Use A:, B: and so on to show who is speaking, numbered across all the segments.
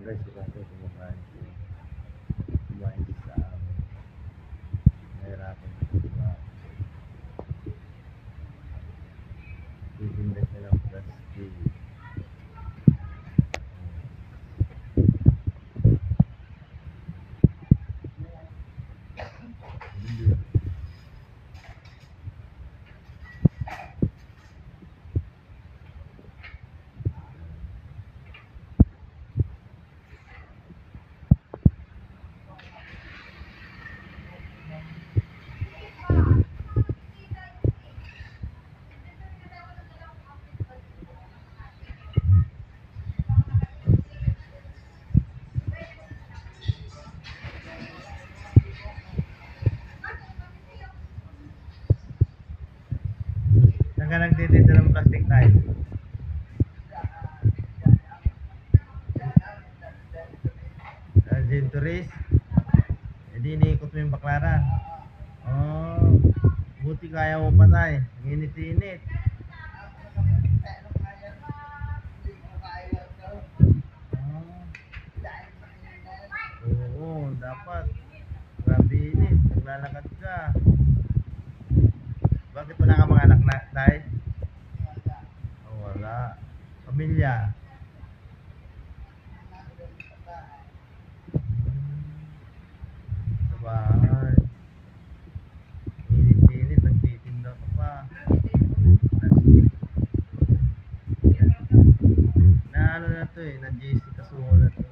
A: guys, si Pato kumakain siya. Kumain din sa amin. Nahirapan siya kumain. Titinda siya ng plastic. Saan ka nagtitinda ng plastic tayo? Gin Tourist? E di iniikot mo yung Baklaran. Oh, buti kaya mo pa tayo. Init-init. Oo, dapat. Grabe init. Naglalakad ka. Bakit wala ka mga anak na tayo? Oh, wala. Pamilya. Sa bahay. Init-init. Nagtitinda ka pa. Na ano na to eh. Na JC Kasuho na to.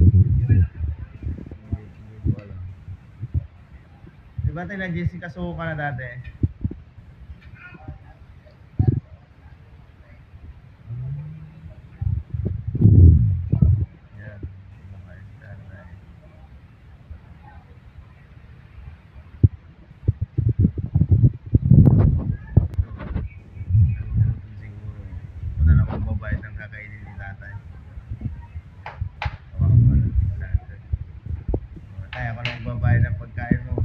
A: Hindi ko alam. Diba tayo na JC Kasuho ka na dati? Yan. Kumakain ka na eh. Siguro. Kung na lang magbabayad ng kakainin ni tatay. Tawa ko pala. Tayo ako lang magbabayad ng pagkain mo.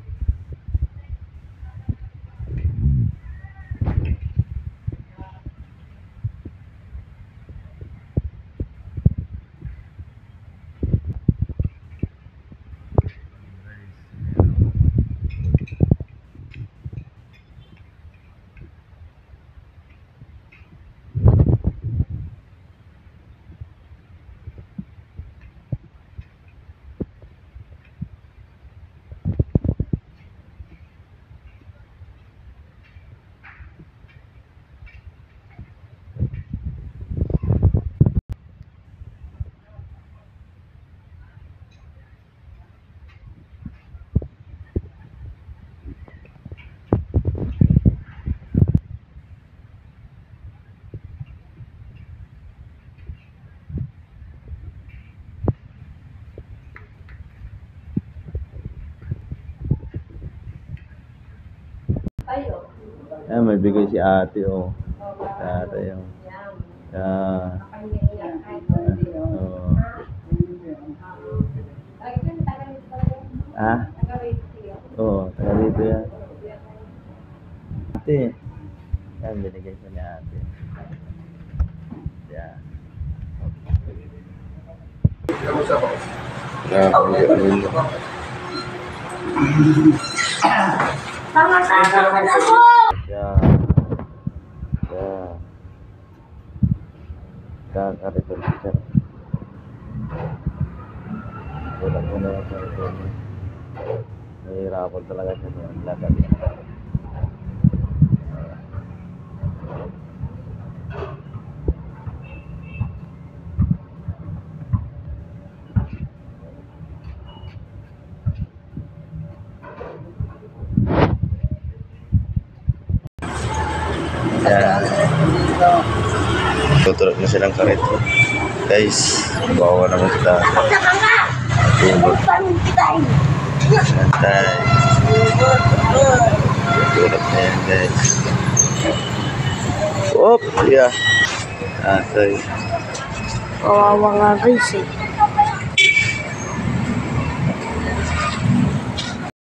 A: Ayan, may bigay si ate, oh. Ate, oh. Yeah. Oh. Ah? Oo, taga dito yan. Ate. Ayan, binigay siya ni ate. Yeah.
B: Sama-sama na po!
A: Yeah. Yeah. Kakaritol siya. Wala ko na yung karitol. Nahihirapan talaga siya ng lakad. Yan. Tutulog na silang karito. Guys, bawa naman kita. Tulog. Santay. Tulog na yan, guys. Oop, yeah. Atay.
B: Kawawa nga guys eh.